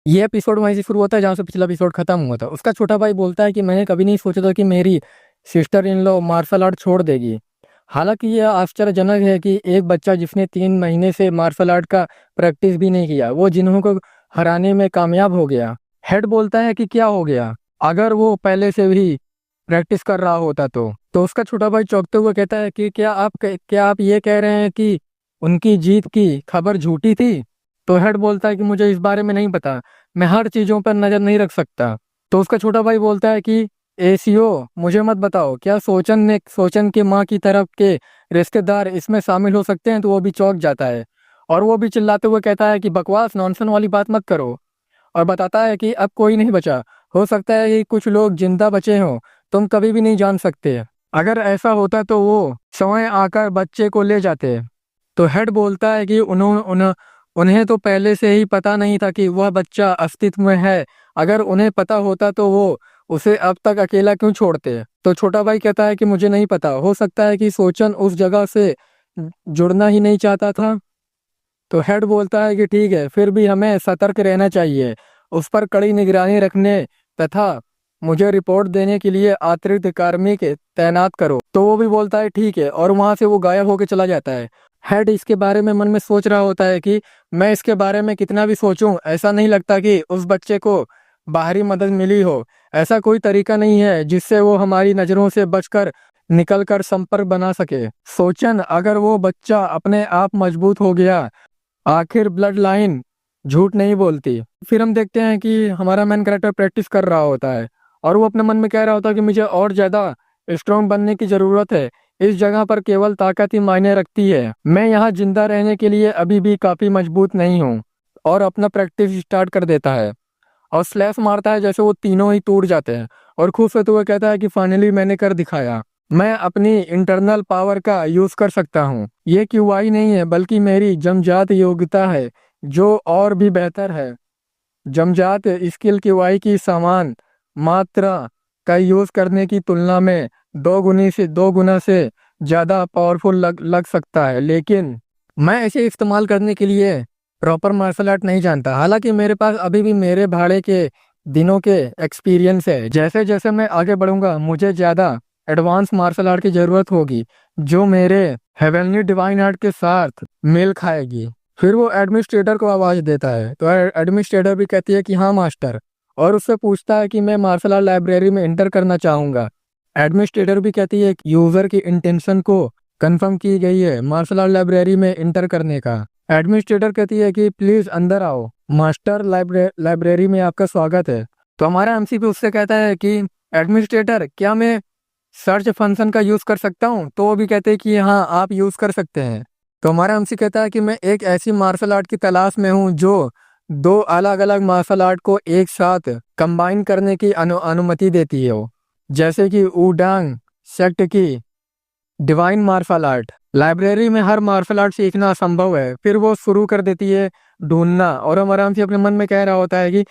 ये एपिसोड वहीं से शुरू होता है जहाँ से पिछला एपिसोड खत्म हुआ था। उसका छोटा भाई बोलता है कि मैंने कभी नहीं सोचा था कि मेरी sister in law martial art छोड़ देगी। हालांकि यह आश्चर्यजनक है कि एक बच्चा जिसने 3 महीने से मार्शल आर्ट का प्रैक्टिस भी नहीं किया, वो जिन्हों को हराने में कामयाब हो गया। हेड बोलता है कि क्या हो गया, अगर वो पहले से भी प्रैक्टिस कर रहा होता तो उसका छोटा भाई चौंकते हुए कहता है कि क्या आप ये कह रहे हैं कि उनकी जीत की खबर झूठी थी। तो हेड बोलता है कि मुझे इस बारे में नहीं पता, मैं हर चीजों पर नजर नहीं रख सकता। तो उसका छोटा भाई बोलता है कि एसीओ मुझे मत बताओ, क्या सोचन के माँ की तरफ के रिश्तेदार इसमें शामिल हो सकते हैं। तो वो भी चौंक जाता है और वो भी चिल्लाते हुए कहता है कि बकवास नॉनसेंस वाली बात मत करो, और बताता है कि अब कोई नहीं बचा, हो सकता है कि कुछ लोग जिंदा बचे हों, तुम कभी भी नहीं जान सकते। अगर ऐसा होता तो वो स्वयं आकर बच्चे को ले जाते। तो हेड बोलता है कि उन्हें तो पहले से ही पता नहीं था कि वह बच्चा अस्तित्व में है। अगर उन्हें पता होता तो वो उसे अब तक अकेला क्यों छोड़ते। तो छोटा भाई कहता है कि मुझे नहीं पता, हो सकता है कि सोचन उस जगह से जुड़ना ही नहीं चाहता था। तो हेड बोलता है कि ठीक है, फिर भी हमें सतर्क रहना चाहिए, उस पर कड़ी निगरानी रखने तथा मुझे रिपोर्ट देने के लिए अतिरिक्त कार्मिक तैनात करो। तो वो भी बोलता है ठीक है, और वहां से वो गायब होकर चला जाता है। हेड इसके बारे में मन में सोच रहा होता है कि मैं इसके बारे में कितना भी सोचूं, ऐसा नहीं लगता कि उस बच्चे को बाहरी मदद मिली हो। ऐसा कोई तरीका नहीं है जिससे वो हमारी नजरों से बचकर निकलकर संपर्क बना सके। सोचन अगर वो बच्चा अपने आप मजबूत हो गया, आखिर ब्लड लाइन झूठ नहीं बोलती। फिर हम देखते हैं कि हमारा मेन कैरेक्टर प्रैक्टिस कर रहा होता है और वो अपने मन में कह रहा होता है कि मुझे और ज्यादा स्ट्रांग बनने की जरूरत है। इस जगह पर केवल ताकत ही मायने रखती है, मैं यहाँ जिंदा रहने के लिए अभी भी काफी मजबूत नहीं हूँ। और अपना प्रैक्टिस स्टार्ट कर देता है और स्लैश मारता है, जैसे वो तीनों ही टूट जाते हैं और खुश होते हुए कहता है कि फाइनली मैंने कर दिखाया, मैं अपनी इंटरनल पावर का यूज कर सकता हूँ। ये क्यूआई नहीं है बल्कि मेरी जमजात योग्यता है जो और भी बेहतर है। जमजात स्किल क्यूआई की समान मात्रा का यूज करने की तुलना में 2 गुना से ज्यादा पावरफुल लग सकता है, लेकिन मैं इसे इस्तेमाल करने के लिए प्रॉपर मार्शल आर्ट नहीं जानता। हालांकि मेरे पास अभी भी मेरे भाड़े के दिनों के एक्सपीरियंस है। जैसे जैसे मैं आगे बढ़ूंगा मुझे ज्यादा एडवांस मार्शल आर्ट की जरूरत होगी जो मेरे हेवनली डिवाइन आर्ट के साथ मेल खाएगी। फिर वो एडमिनिस्ट्रेटर को आवाज देता है तो एडमिनिस्ट्रेटर भी कहती है कि हाँ मास्टर, और उससे पूछता है कि मैं मार्शल आर्ट लाइब्रेरी में एंटर करना चाहूंगा। एडमिनिस्ट्रेटर भी कहती है कि यूजर की इंटेंशन को कंफर्म की गई है मार्शल आर्ट लाइब्रेरी में एंटर करने का। एडमिनिस्ट्रेटर कहती है कि प्लीज अंदर आओ, मास्टर लाइब्रेरी में आपका स्वागत है। तो हमारा एमसी भी उससे कहता है कि एडमिनिस्ट्रेटर क्या मैं सर्च फंक्शन का यूज कर सकता हूँ। तो वो भी कहते हैं कि हाँ आप यूज कर सकते हैं। तो हमारा एमसी कहता है कि मैं एक ऐसी मार्शल आर्ट की तलाश में हूँ जो 2 अलग अलग मार्शल आर्ट को एक साथ कंबाइन करने की अनुमति देती है, जैसे कि वुडांग सेक्ट की डिवाइन मार्शल आर्ट। लाइब्रेरी में हर मार्शल आर्ट सीखना असंभव है। फिर वो शुरू कर देती है ढूंढना, और हम आराम से अपने मन में कह रहा होता है कि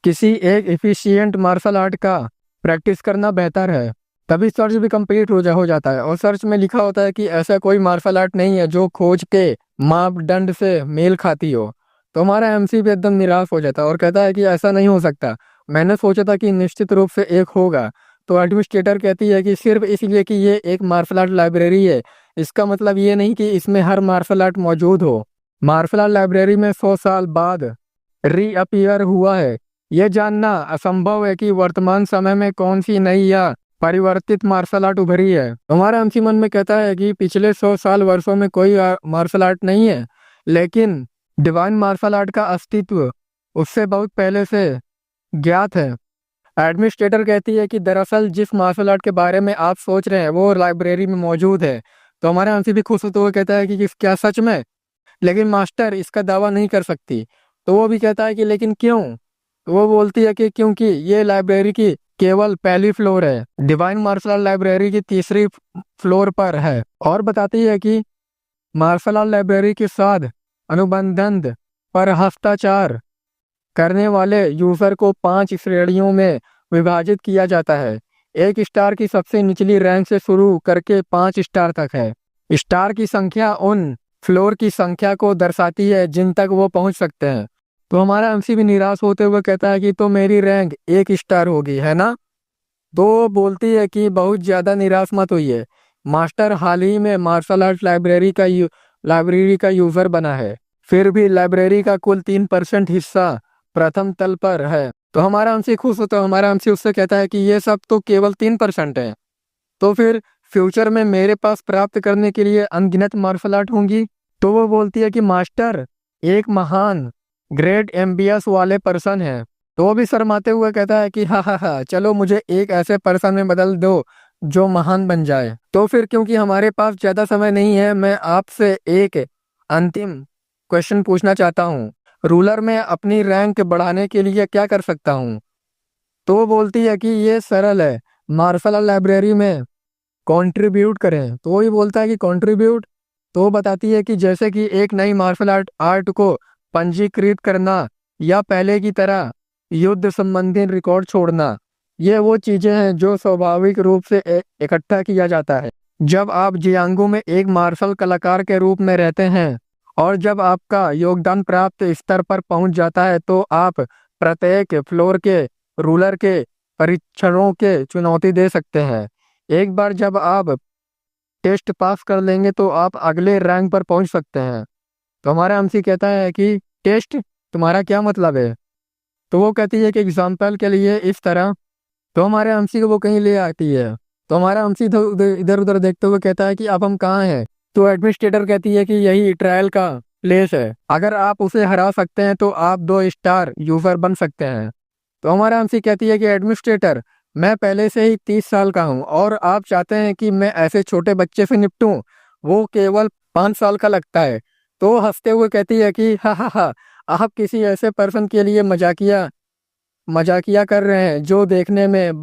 किसी एक एफिशिएंट मार्शल आर्ट का प्रैक्टिस करना बेहतर है। तभी सर्च भी कंप्लीट हो जाता है और सर्च में लिखा होता है कि ऐसा कोई मार्शल आर्ट नहीं है जो खोज के मापदंड से मेल खाती हो। तो हमारा एमसी भी एकदम निराश हो जाता है और कहता है कि ऐसा नहीं हो सकता, मैंने सोचा था कि निश्चित रूप से एक होगा। तो एडमिनिस्ट्रेटर कहती है कि सिर्फ इसलिए कि ये एक मार्शल आर्ट लाइब्रेरी है इसका मतलब ये नहीं कि इसमें हर मार्शल आर्ट मौजूद हो। मार्शल आर्ट लाइब्रेरी में 100 साल बाद रीअपीयर हुआ है। यह जानना असंभव है कि वर्तमान समय में कौन सी नई या परिवर्तित मार्शल आर्ट उभरी है। हमारा एमसी मन में कहता है कि पिछले 100 साल वर्षों में कोई मार्शल आर्ट नहीं है, लेकिन डिवाइन मार्शल आर्ट का अस्तित्व उससे बहुत पहले से ज्ञात है। एडमिनिस्ट्रेटर कहती है कि दरअसल जिस मार्शल आर्ट के बारे में आप सोच रहे हैं वो लाइब्रेरी में मौजूद है। तो हमारा एमसी भी खुश होते हुए कहता है कि क्या सच में, लेकिन मास्टर इसका दावा नहीं कर सकती। तो वो भी कहता है कि लेकिन क्यों। तो वो बोलती है कि क्योंकि ये लाइब्रेरी की केवल पहली फ्लोर है, डिवाइन मार्शल आर्ट लाइब्रेरी की तीसरी फ्लोर पर है। और बताती है कि मार्शल आर्ट लाइब्रेरी के साथ अनुबंध पर हस्ताक्षर करने वाले यूजर को 5 श्रेणियों में विभाजित किया जाता है। 1 स्टार की सबसे निचली रैंक से शुरू करके 5 स्टार तक है। स्टार की संख्या उन फ्लोर की संख्या को दर्शाती है जिन तक वो पहुंच सकते हैं। तो हमारा एमसी भी निराश होते हुए कहता है कि तो मेरी रैंक 1 स्टार होगी, है ना। तो वो बोलती है कि बहुत ज़्यादा निराश मत होइए, मास्टर हाल ही में मार्शल आर्ट लाइब्रेरी का यूज़र बना है, फिर भी लाइब्रेरी का कुल 3% हिस्सा प्रथम तल पर है। तो हमारा एमसी खुश होता है, हमारा एमसी उससे कहता है कि ये सब तो केवल 3% है, तो फिर फ्यूचर में मेरे पास प्राप्त करने के लिए अनगिनत मार्शल आर्ट होंगी। तो वो बोलती है कि मास्टर एक महान ग्रेट एम्बियस वाले पर्सन है। तो वो भी शर्माते हुए कहता है कि हा हा हा, चलो मुझे एक ऐसे पर्सन में बदल दो जो महान बन जाए। तो फिर क्योंकि हमारे पास ज़्यादा समय नहीं है, मैं आपसे एक अंतिम क्वेश्चन पूछना चाहता हूँ, रूलर में अपनी रैंक बढ़ाने के लिए क्या कर सकता हूँ। तो वो बोलती है कि ये सरल है, मार्शल आर्ट लाइब्रेरी में कंट्रीब्यूट करें। तो वही बोलता है कि कंट्रीब्यूट। तो वो बताती है कि जैसे कि एक नई मार्शल आर्ट को पंजीकृत करना या पहले की तरह युद्ध संबंधी रिकॉर्ड छोड़ना, ये वो चीजें हैं जो स्वाभाविक रूप से इकट्ठा किया जाता है जब आप जियांगो में एक मार्शल कलाकार के रूप में रहते हैं। और जब आपका योगदान प्राप्त स्तर पर पहुंच जाता है तो आप प्रत्येक फ्लोर के रूलर के परीक्षणों के चुनौती दे सकते हैं। एक बार जब आप टेस्ट पास कर लेंगे तो आप अगले रैंक पर पहुंच सकते हैं। तो हमारा एमसी कहता है कि टेस्ट, तुम्हारा क्या मतलब है। तो वो कहती है कि एग्जाम्पल के लिए इस तरह। तो हमारे एमसी को वो कहीं ले आती है। तो हमारा एमसी इधर उधर देखते हुए कहता है कि अब हम कहाँ हैं। तो एडमिनिस्ट्रेटर कहती है कि यही ट्रायल का प्लेस है, अगर आप उसे हरा सकते हैं तो आप 2 स्टार यूजर बन सकते हैं। तो हमारा एमसी कहती है कि एडमिनिस्ट्रेटर, मैं पहले से ही 30 साल का हूँ और आप चाहते हैं कि मैं ऐसे छोटे बच्चे से निपटूं, वो केवल 5 साल का लगता है। तो हंसते हुए कहती है कि हा हा हा, आप किसी ऐसे पर्सन के लिए मजाकिया कर रहे हैं जो देखने में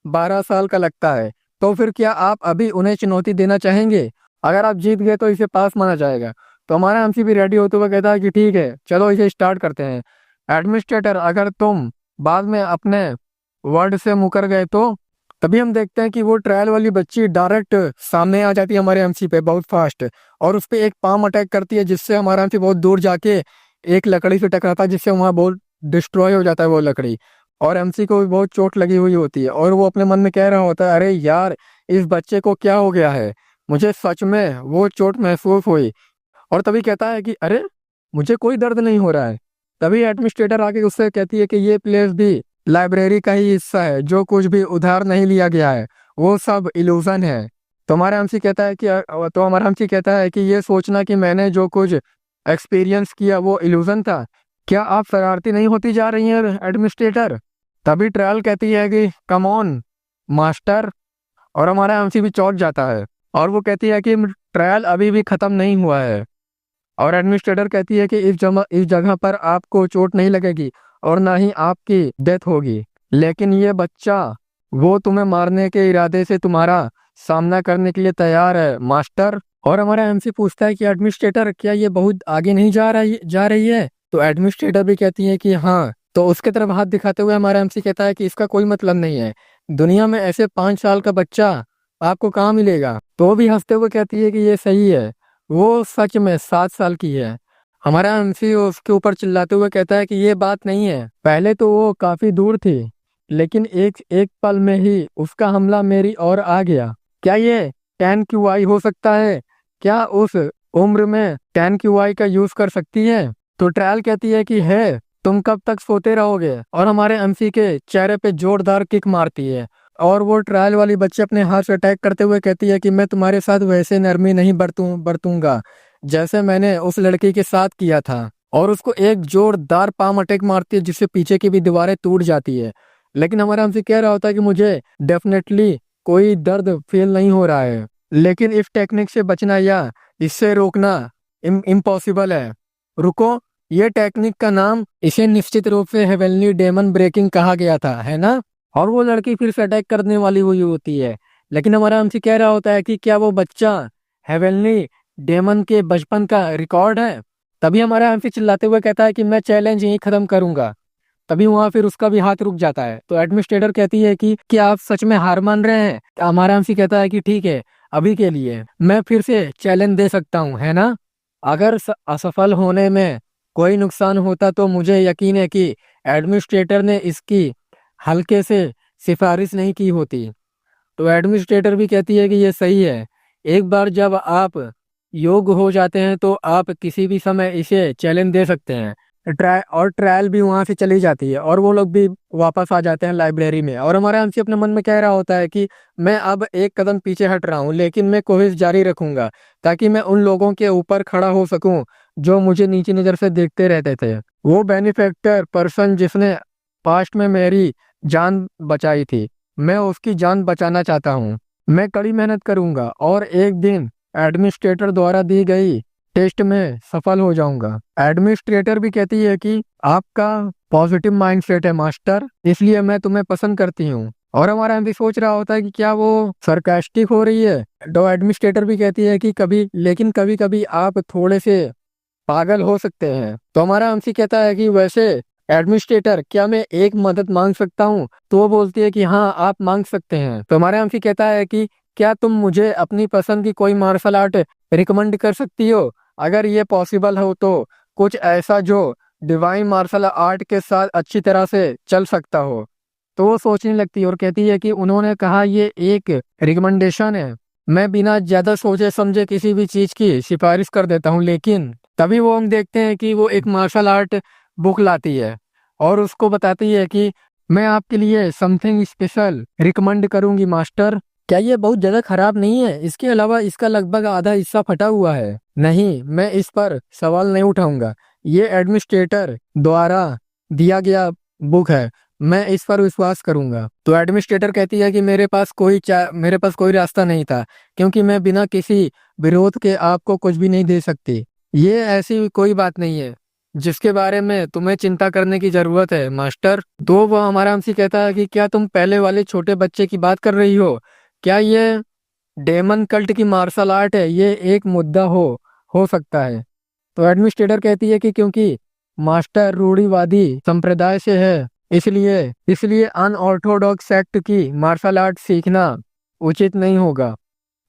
12 साल का लगता है। तो फिर क्या आप अभी उन्हें चुनौती देना चाहेंगे। अगर आप जीत गए तो इसे पास माना जाएगा। तो हमारा एमसी भी रेडी होते हुए कहता है कि ठीक है, चलो इसे स्टार्ट करते हैं। एडमिनिस्ट्रेटर, अगर तुम बाद में अपने वर्ड से मुकर गए तो। तभी हम देखते हैं कि वो ट्रायल वाली बच्ची डायरेक्ट सामने आ जाती है हमारे एमसी पे बहुत फास्ट, और उस पे एक पाम अटैक करती है जिससे हमारा एमसी बहुत दूर जाके एक लकड़ी से टकराता है, जिससे वहाँ बहुत डिस्ट्रॉय हो जाता है वो लकड़ी। और एमसी को भी बहुत चोट लगी हुई होती है और वो अपने मन में कह रहा होता है, अरे यार इस बच्चे को क्या हो गया है, मुझे सच में वो चोट महसूस हुई। और तभी कहता है कि अरे मुझे कोई दर्द नहीं हो रहा है। तभी एडमिनिस्ट्रेटर आके उससे कहती है कि ये प्लेस भी लाइब्रेरी का ही हिस्सा है, जो कुछ भी उधार नहीं लिया गया है वो सब इल्यूजन है। तो हमारा एमसी कहता है कि ये सोचना कि मैंने जो कुछ एक्सपीरियंस किया वो इल्यूजन था। क्या आप शरारती नहीं होती जा रही हैं एडमिनिस्ट्रेटर। तभी ट्रायल कहती है कि कम ऑन मास्टर। और हमारा एमसी भी चौंक जाता है और वो कहती है कि ट्रायल अभी भी खत्म नहीं हुआ है। और एडमिनिस्ट्रेटर कहती है कि इस जगह पर आपको चोट नहीं लगेगी और ना ही आपकी डेथ होगी, लेकिन ये बच्चा वो तुम्हें मारने के इरादे से तुम्हारा सामना करने के लिए तैयार है मास्टर। और हमारा एमसी पूछता है कि एडमिनिस्ट्रेटर, क्या ये बहुत आगे नहीं जा रही है। तो एडमिनिस्ट्रेटर भी कहती है कि हाँ। तो उसके तरफ हाथ दिखाते हुए हमारा एमसी कहता है कि इसका कोई मतलब नहीं है, दुनिया में ऐसे 5 साल का बच्चा आपको कहाँ मिलेगा। तो वो भी हंसते हुए कहती है कि ये सही है, वो सच में 7 साल की है। हमारा एमसी उसके ऊपर चिल्लाते हुए कहता है कि ये बात नहीं है, पहले तो वो काफी दूर थी, लेकिन एक एक पल में ही उसका हमला मेरी ओर आ गया। क्या ये 10 QI हो सकता है, क्या उस उम्र में 10 QI का यूज कर सकती है। तो ट्रायल कहती है कि है, तुम कब तक सोते रहोगे। और हमारे एमसी के चेहरे पे जोरदार किक मारती है और वो ट्रायल वाली बच्ची अपने हाथ से अटैक करते हुए कहती है कि मैं तुम्हारे साथ वैसे नरमी नहीं बरतूंगा जैसे मैंने उस लड़की के साथ किया था। और उसको एक जोरदार पाम अटैक मारती है जिससे पीछे की भी दीवारें टूट जाती है। लेकिन हमारा हमसे कह रहा होता है कि मुझे डेफिनेटली कोई दर्द फील नहीं हो रहा है, लेकिन इस टेक्निक से बचना या इससे रोकना इम्पॉसिबल है। रुको, ये टेक्निक का नाम, इसे निश्चित रूप से हेवनली डेमन ब्रेकिंग कहा गया था, है ना। और वो लड़की फिर से अटैक करने वाली हुई होती है, लेकिन हमारा हमसे कह रहा होता है कि क्या वो बच्चा हेवनली डेमन के बचपन का रिकॉर्ड है। तभी हमारा हमसे चिल्लाते हुए कहता है कि मैं चैलेंज यहीं खत्म करूंगा। तभी वहां फिर उसका भी हाथ रुक जाता है। तो एडमिनिस्ट्रेटर कहती है कि क्या आप सच में हार मान रहे हैं। हमारा हमसे कहता है कि ठीक है, अभी के लिए मैं फिर से चैलेंज दे सकता हूँ, है ना। अगर असफल होने में कोई नुकसान होता तो मुझे यकीन है कि एडमिनिस्ट्रेटर ने इसकी हल्के से सिफारिश नहीं की होती। तो एडमिनिस्ट्रेटर भी कहती है कि ये सही है। एक बार जब आप योग्य हो जाते हैं तो आप किसी भी समय इसे चैलेंज दे सकते हैं। ट्रायल भी वहां से चली जाती है और वो लोग भी वापस आ जाते हैं लाइब्रेरी में। और हमारा एमसी अपने मन में कह रहा होता है कि मैं अब एक कदम पीछे हट रहा हूँ, लेकिन मैं कोशिश जारी रखूंगा ताकि मैं उन लोगों के ऊपर खड़ा हो सकूं जो मुझे नीची नज़र से देखते रहते थे। वो बेनिफैक्टर पर्सन जिसने पास्ट में मेरी जान बचाई थी, मैं उसकी जान बचाना चाहता हूँ। मैं कड़ी मेहनत करूंगा और एक दिन एडमिनिस्ट्रेटर द्वारा दी गई टेस्ट में सफल हो जाऊंगा। एडमिनिस्ट्रेटर भी कहती है कि आपका पॉजिटिव माइंडसेट है मास्टर, इसलिए मैं तुम्हें पसंद करती हूँ। और हमारा एमपी सोच रहा होता है कि क्या वो सरकास्टिक हो रही है। तो एडमिनिस्ट्रेटर भी कहती है कि कभी कभी आप थोड़े से पागल हो सकते हैं। तो हमारा एमसी कहता है कि वैसे एडमिनिस्ट्रेटर क्या मैं एक मदद मांग सकता हूँ। तो वो बोलती है कि हाँ आप मांग सकते हैं। तो हमारा एमसी कहता है कि क्या तुम मुझे अपनी पसंद की कोई मार्शल आर्ट रिकमेंड कर सकती हो, अगर ये पॉसिबल हो तो कुछ ऐसा जो डिवाइन मार्शल आर्ट के साथ अच्छी तरह से चल सकता हो। तो वो सोचने लगती है और कहती है कि उन्होंने कहा ये एक रिकमेंडेशन है, मैं बिना ज्यादा सोचे समझे किसी भी चीज की सिफारिश कर देता हूँ। लेकिन तभी वो हम देखते हैं कि वो एक मार्शल आर्ट बुक लाती है और उसको बताती है कि मैं आपके लिए समथिंग स्पेशल रिकमेंड करूंगी मास्टर। क्या ये बहुत ज्यादा खराब नहीं है? इसके अलावा इसका लगभग आधा हिस्सा फटा हुआ है। नहीं, मैं इस पर सवाल नहीं उठाऊंगा। ये एडमिनिस्ट्रेटर द्वारा दिया गया बुक है, मैं इस पर विश्वास करूंगा। तो एडमिनिस्ट्रेटर कहती है कि मेरे पास कोई रास्ता नहीं था, क्योंकि मैं बिना किसी विरोध के आपको कुछ भी नहीं दे सकती। ये ऐसी कोई बात नहीं है जिसके बारे में तुम्हें चिंता करने की जरूरत है मास्टर। तो वह हमारा हमसे कहता है कि क्या तुम पहले वाले छोटे बच्चे की बात कर रही हो? क्या ये डेमन कल्ट की मार्शल आर्ट है? ये एक मुद्दा हो सकता है। तो एडमिनिस्ट्रेटर कहती है कि क्योंकि मास्टर रूढ़िवादी संप्रदाय से है, इसलिए इसलिए अनऑर्थोडॉक्स सेक्ट की मार्शल आर्ट सीखना उचित नहीं होगा।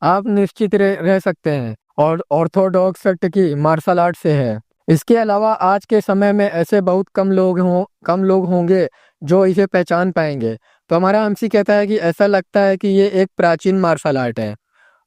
आप निश्चित रह सकते हैं और ऑर्थोडॉक्स सेक्ट की मार्शल आर्ट से है। इसके अलावा आज के समय में ऐसे बहुत कम लोग होंगे जो इसे पहचान पाएंगे। तो हमारा एमसी कहता है कि ऐसा लगता है कि ये एक प्राचीन मार्शल आर्ट है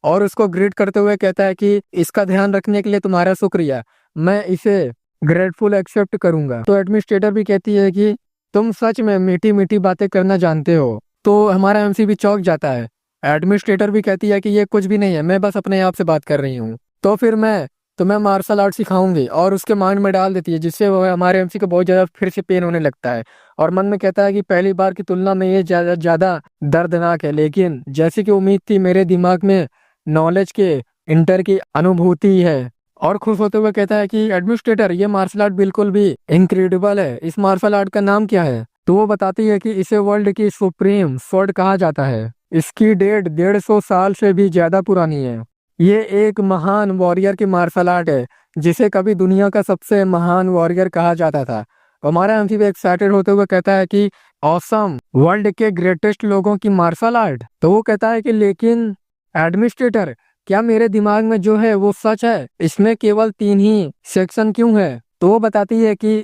और उसको ग्रीट करते हुए कहता है कि इसका ध्यान रखने के लिए तुम्हारा शुक्रिया, मैं इसे ग्रेटफुल एक्सेप्ट करूंगा। तो एडमिनिस्ट्रेटर भी कहती है कि तुम सच में मीठी मीठी बातें करना जानते हो। तो हमारा एमसी भी चौंक जाता है। एडमिनिस्ट्रेटर भी कहती है कि ये कुछ भी नहीं है, मैं बस अपने आप से बात कर रही हूँ। तो फिर मैं तुम्हें मार्शल आर्ट सिखाऊंगी और उसके माइंड में डाल देती है, जिससे वो हमारे एमसी को बहुत ज्यादा फिर से पेन होने लगता है और मन में कहता है कि पहली बार की तुलना में ये ज्यादा ज्यादा दर्दनाक है। लेकिन जैसी कि उम्मीद थी, मेरे दिमाग में नॉलेज के इंटर की अनुभूति है। और खुश होते हुए कहता है कि एडमिनिस्ट्रेटर ये मार्शल आर्ट बिल्कुल भी इनक्रेडिबल है। इस मार्शल आर्ट का नाम क्या है? तो वो बताती है कि इसे वर्ल्ड की सुप्रीम स्वॉर्ड कहा जाता है। इसकी डेट 150 साल से भी ज्यादा पुरानी है। ये एक महान वॉरियर की मार्शल आर्ट है जिसे कभी दुनिया का सबसे महान वॉरियर कहा जाता था। हमारा एमसी भी एक्साइटेड होते हुए कहता है कि ऑसम, वर्ल्ड के ग्रेटेस्ट लोगों की मार्शल आर्ट। तो वो कहता है कि लेकिन एडमिनिस्ट्रेटर, क्या मेरे दिमाग में जो है वो सच है? इसमें केवल 3 ही सेक्शन क्यों है? तो वो बताती है कि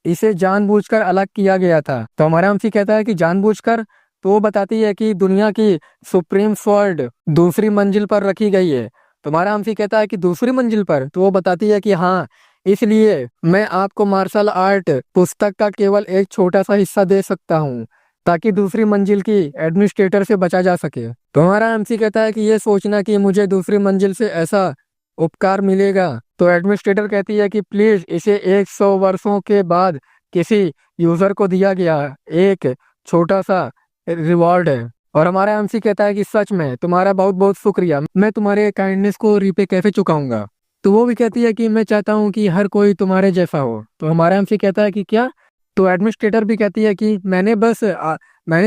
इसे जानबूझकर अलग किया गया था। तो हमारा एमसी कहता है कि जानबूझकर? तो वो बताती है कि दुनिया की सुप्रीम स्वॉर्ड दूसरी मंजिल पर रखी गई है। तो हमारा एमसी कहता है कि दूसरी मंजिल पर? तो वो बताती है कि हाँ, इसलिए मैं आपको मार्शल आर्ट पुस्तक का केवल एक छोटा सा हिस्सा दे सकता हूँ ताकि दूसरी मंजिल की एडमिनिस्ट्रेटर से बचा जा सके। तो हमारा एमसी कहता है कि ये सोचना कि मुझे दूसरी मंजिल से ऐसा उपकार मिलेगा। तो एडमिनिस्ट्रेटर कहती है कि प्लीज, इसे 100 वर्षों के बाद किसी यूजर को दिया गया एक छोटा सा रिवॉर्ड है। और हमारा एमसी कहता है कि सच में तुम्हारा बहुत बहुत शुक्रिया, मैं तुम्हारे काइंडनेस को रीपे कैसे चुकाऊंगा। तो वो भी कहती है कि मैं चाहता हूँ कि हर कोई तुम्हारे जैसा हो। तो हमारा एमसी कहता है कि क्या? तो एडमिनिस्ट्रेटर भी कहती है कि मैंने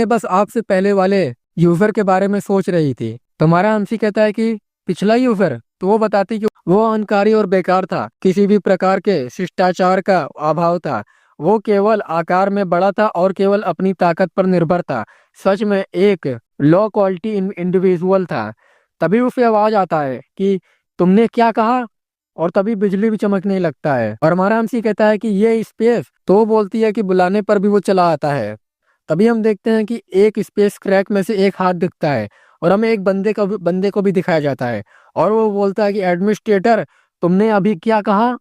बस आपसे पहले वाले यूजर के बारे में सोच रही थी। तो हमारा एमसी कहता है कि पिछला यूजर? तो वो बताती कि वो अहंकारी और बेकार था, किसी भी प्रकार के शिष्टाचार का अभाव था। वो केवल आकार में बड़ा था और केवल अपनी ताकत पर निर्भर था। सच में एक लो क्वालिटी इंडिविजुअल था। तभी उसे आवाज आता है कि तुमने क्या कहा? और तभी बिजली भी चमकने लगता है। और हमारा एमसी कहता है कि ये स्पेस, तो वो बोलती है कि बुलाने पर भी वो चला आता है। तभी हम देखते हैं कि एक स्पेस क्रैक में से एक हाथ दिखता है और हमें एक बंदे को भी दिखाया जाता है और वो बोलता है कि एडमिनिस्ट्रेटर, तुमने अभी क्या कहा?